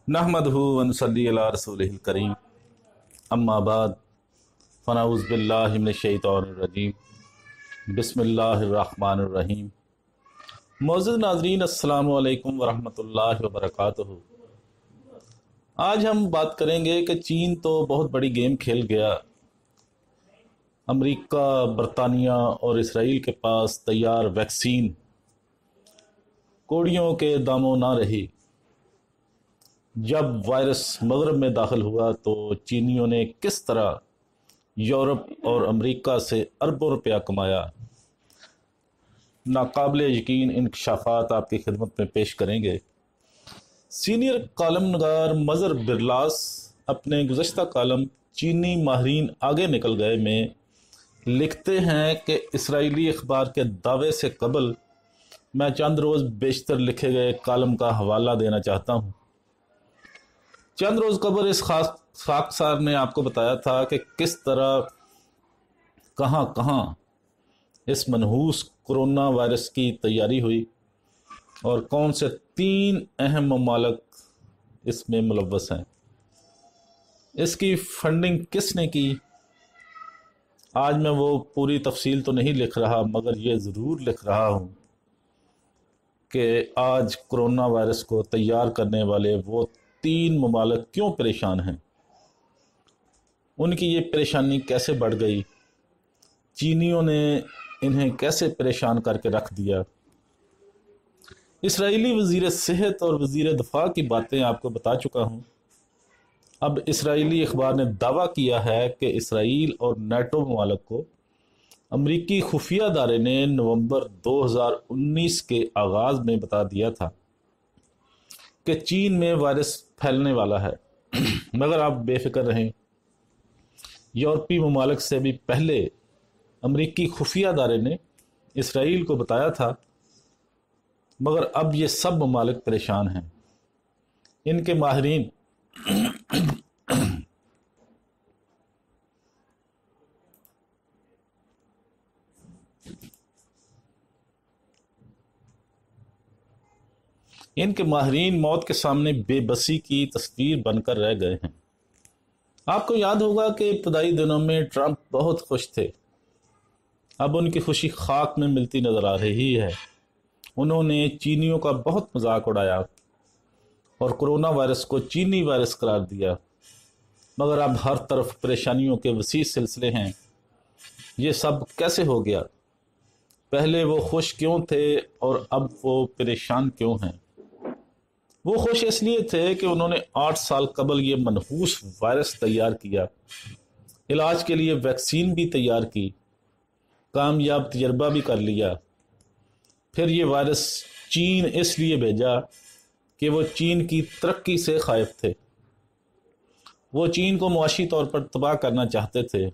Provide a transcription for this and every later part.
नहमदहु व नसल्ली अला रसूलिहिल करीम अम्मा बाद फनऊज़ बिल्लाहि मिनश शैतानिर रजीम बिस्मिल्लाहिर रहमानिर रहीम। मौजूद नाज़रीन अस्सलामु अलैकुम व रहमतुल्लाहि व बरकातुहू। आज हम बात करेंगे कि चीन तो बहुत बड़ी गेम खेल गया। अमेरिका, बरतानिया और इसराइल के पास तैयार वैक्सीन कोड़ियों के दामों ना रही। जब वायरस मगरब में दाखिल हुआ तो चीनियों ने किस तरह यूरोप और अमेरिका से अरबों रुपया कमाया, नाकाबिल यकीन इंकशाफात आपकी खिदमत में पेश करेंगे। सीनियर कॉलम नगार मज़र बिरलास अपने गुज़श्ता कॉलम चीनी माहरीन आगे निकल गए में लिखते हैं कि इसराइली अखबार के दावे से कबल मैं चंद रोज़ बेशतर लिखे गए कॉलम का हवाला देना चाहता हूँ। चंद रोज़ कबल इस खाकसार ने आपको बताया था कि किस तरह कहाँ कहाँ इस मनहूस कोरोना वायरस की तैयारी हुई और कौन से 3 अहम ममालिक इसमें मुलव्वस हैं। इसकी फंडिंग किसने की, आज मैं वो पूरी तफसील तो नहीं लिख रहा, मगर ये ज़रूर लिख रहा हूँ कि आज कोरोना वायरस को तैयार करने वाले वो 3 ममालिक क्यों परेशान हैं, उनकी ये परेशानी कैसे बढ़ गई, चीनियों ने इन्हें कैसे परेशान करके रख दिया। इसराइली वज़ीर सेहत और वज़ीर दफा की बातें आपको बता चुका हूँ। अब इसराइली अखबार ने दावा किया है कि इसराइल और नेटो ममालिक को अमरीकी खुफिया अदारे ने नवंबर 2019 के आगाज़ में बता दिया था कि चीन में वायरस फैलने वाला है। मगर आप बेफिक्र रहें, यूरोपीय ममालिक से भी पहले अमरीकी खुफिया अदारे ने इसराइल को बताया था, मगर अब ये सब ममालिक परेशान हैं। इनके माहिरीन मौत के सामने बेबसी की तस्वीर बनकर रह गए हैं। आपको याद होगा कि इब्तदाई दिनों में ट्रंप बहुत खुश थे। अब उनकी खुशी खाक में मिलती नजर आ रही है। उन्होंने चीनियों का बहुत मजाक उड़ाया और कोरोना वायरस को चीनी वायरस करार दिया, मगर अब हर तरफ परेशानियों के वसी सिलसिले हैं। ये सब कैसे हो गया? पहले वो खुश क्यों थे और अब वो परेशान क्यों हैं? वो खुश इसलिए थे कि उन्होंने 8 साल कबल ये मनहूस वायरस तैयार किया, इलाज के लिए वैक्सीन भी तैयार की, कामयाब तजर्बा भी कर लिया। फिर ये वायरस चीन इसलिए भेजा कि वो चीन की तरक्की से खाइफ थे। वो चीन को मुआशी तौर पर तबाह करना चाहते थे।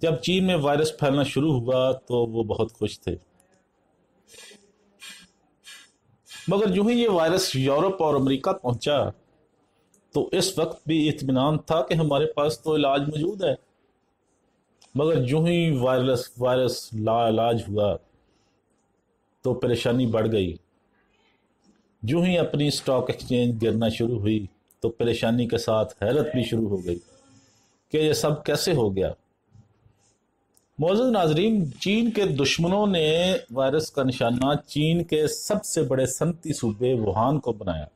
जब चीन में वायरस फैलना शुरू हुआ तो वो बहुत खुश थे, मगर यूं ही ये वायरस यूरोप और अमेरिका पहुंचा तो इस वक्त भी इत्मीनान था कि हमारे पास तो इलाज मौजूद है। मगर यूं ही वायरस लाइलाज हुआ तो परेशानी बढ़ गई। यूं ही अपनी स्टॉक एक्सचेंज गिरना शुरू हुई तो परेशानी के साथ हैरत भी शुरू हो गई कि यह सब कैसे हो गया। मौजूद नाजरीन, चीन के दुश्मनों ने वायरस का निशाना चीन के सबसे बड़े सनती सूबे वुहान को बनाया।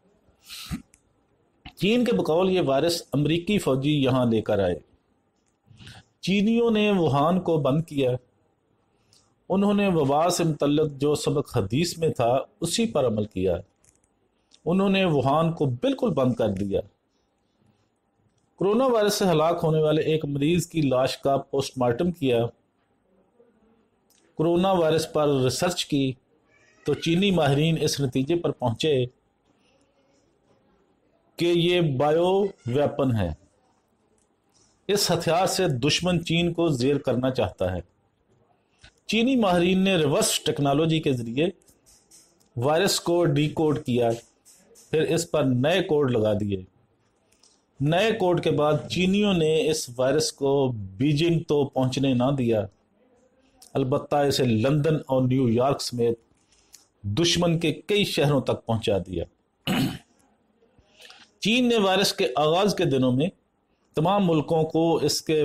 चीन के बकौल ये वायरस अमरीकी फौजी यहां लेकर आए। चीनियों ने वुहान को बंद किया। उन्होंने वबा से मुतल्लिक जो सबक हदीस में था उसी पर अमल किया। उन्होंने वुहान को बिल्कुल बंद कर दिया। कोरोना वायरस से हलाक होने वाले एक मरीज की लाश का पोस्टमार्टम किया। कोरोना वायरस पर रिसर्च की तो चीनी माहिरीन इस नतीजे पर पहुंचे कि ये बायो वेपन है। इस हथियार से दुश्मन चीन को जेर करना चाहता है। चीनी माहिरीन ने रिवर्स टेक्नोलॉजी के जरिए वायरस को डीकोड किया, फिर इस पर नए कोड लगा दिए। नए कोड के बाद चीनियों ने इस वायरस को बीजिंग तो पहुंचने ना दिया, अलबत्ता इसे लंदन और न्यूयॉर्क समेत दुश्मन के कई शहरों तक पहुंचा दिया। چین نے وائرس کے آغاز کے دنوں میں تمام ملکوں کو اس کے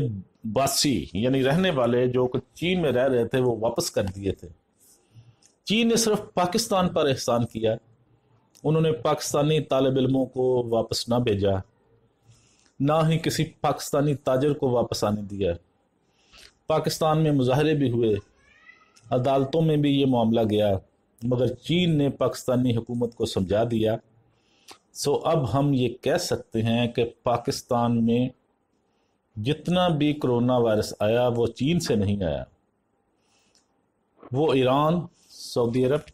باسی یعنی رہنے والے جو کچھ چین میں رہ رہے تھے وہ واپس کر دیے تھے۔ چین نے صرف پاکستان پر احسان کیا، انہوں نے پاکستانی طالب علموں کو واپس نہ بھیجا، نہ ہی کسی پاکستانی تاجر کو واپس آنے دیا۔ پاکستان میں مظاہرے بھی ہوئے، عدالتوں میں بھی یہ معاملہ گیا، مگر چین نے پاکستانی حکومت کو سمجھا دیا۔ سو اب ہم یہ کہہ سکتے ہیں کہ پاکستان میں جتنا بھی کرونا وائرس آیا وہ چین سے نہیں آیا، وہ ایران، سعودی عرب،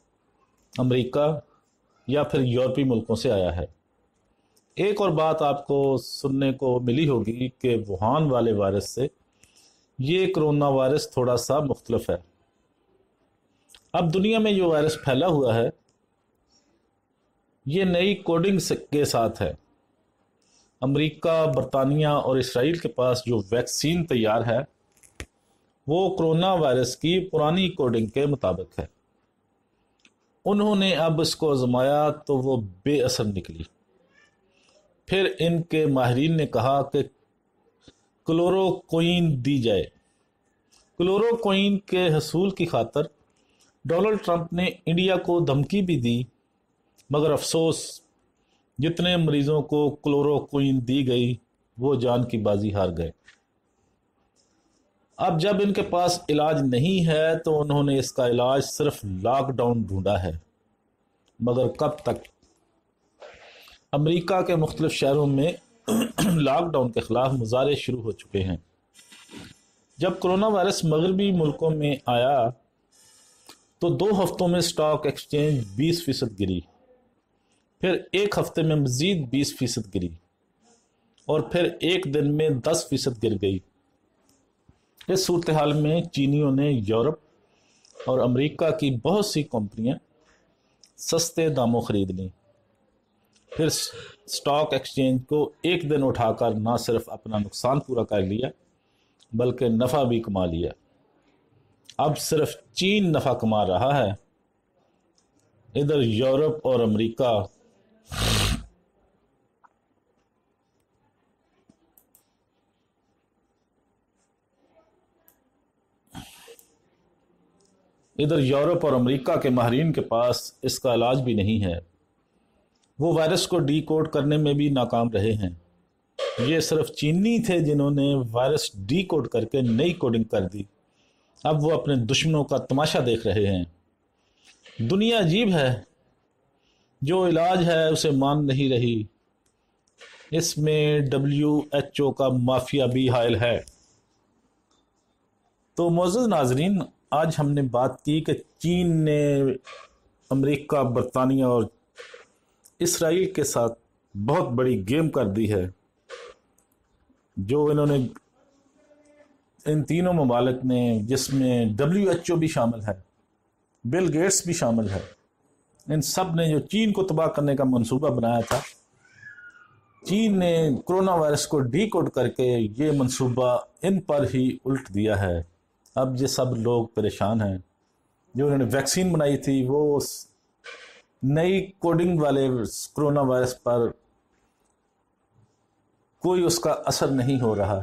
امریکہ یا پھر یورپی ملکوں سے آیا ہے۔ ایک اور بات آپ کو سننے کو ملی ہوگی کہ ووہان والے وائرس سے یہ کرونا وائرس تھوڑا سا مختلف ہے۔ اب دنیا میں جو وائرس پھیلا ہوا ہے یہ نئی کوڈنگ کے ساتھ ہے۔ امریکہ، برطانیہ اور اسرائیل کے پاس جو ویکسین تیار ہے وہ کرونا وائرس کی پرانی کوڈنگ کے مطابق ہے۔ انہوں نے اب اس کو آزمایا تو وہ بے اثر نکلی۔ پھر ان کے ماہرین نے کہا کہ کلوروکوئین دی جائے۔ کلوروکوئین کے حصول کی خاطر ڈونلڈ ٹرمپ نے انڈیا کو دھمکی بھی دی، مگر افسوس جتنے مریضوں کو کلوروکوئین دی گئی وہ جان کی بازی ہار گئے۔ اب جب ان کے پاس علاج نہیں ہے تو انہوں نے اس کا علاج صرف لاک ڈاؤن ڈھونڈا ہے، مگر کب تک؟ امریکہ کے مختلف شہروں میں لاک ڈاؤن کے خلاف مظاہرے شروع ہو چکے ہیں۔ جب کرونا وائرس مغربی ملکوں میں آیا تو 2 ہفتوں میں سٹاک ایکسچینج 20% گری، پھر ایک ہفتے میں مزید 20% گری، اور پھر ایک دن میں 10% گر گئی۔ اس صورتحال میں چینیوں نے یورپ اور امریکہ کی بہت سی کمپنیاں سستے داموں خرید لیں، پھر سٹاک ایکسچینج کو ایک دن اٹھا کر نہ صرف اپنا نقصان پورا کر لیا بلکہ نفع بھی کما لیا۔ اب صرف چین نفع کما رہا ہے، ادھر یورپ اور امریکہ کے ماہرین کے پاس اس کا علاج بھی نہیں ہے۔ وہ وائرس کو ڈی کوڈ کرنے میں بھی ناکام رہے ہیں۔ یہ صرف چینی تھے جنہوں نے وائرس ڈی کوڈ کر کے نئی کوڈنگ کر دی۔ اب وہ اپنے دشمنوں کا تماشا دیکھ رہے ہیں۔ دنیا عجیب ہے، جو علاج ہے اسے مان نہیں رہی، اس میں WHO کا مافیا بھی حائل ہے۔ تو معزز ناظرین، آج ہم نے بات کی کہ چین نے امریکہ، برطانیہ اور اسرائیل کے ساتھ بہت بڑی گیم کر دی ہے، جو انہوں نے ان تینوں ممالک نے، جس میں WHO بھی شامل ہے، بل گیٹس بھی شامل ہے، ان سب نے جو چین کو تباہ کرنے کا منصوبہ بنایا تھا، چین نے کرونا وائرس کو ڈی کوڈ کر کے یہ منصوبہ ان پر ہی الٹ دیا ہے۔ اب یہ سب لوگ پریشان ہیں۔ جو انہوں نے ویکسین بنائی تھی وہ نئی کوڈنگ والے کرونا وائرس پر کوئی اس کا اثر نہیں ہو رہا۔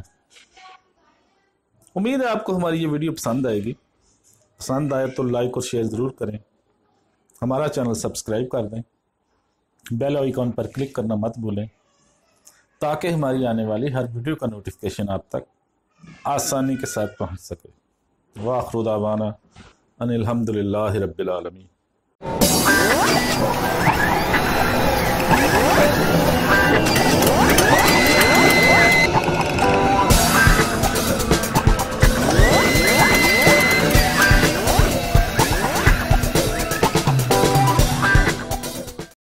امید ہے آپ کو ہماری یہ ویڈیو پسند آئے گی۔ پسند آئے تو لائک اور شیئر ضرور کریں، ہمارا چینل سبسکرائب کر دیں، بیل آئیکن پر کلک کرنا مت بھولیں تاکہ ہماری آنے والی ہر ویڈیو کا نوٹیفیکیشن آپ تک آسانی کے ساتھ پہنچ سکے۔ وآخر دعوانا ان الحمدللہ رب العالمین۔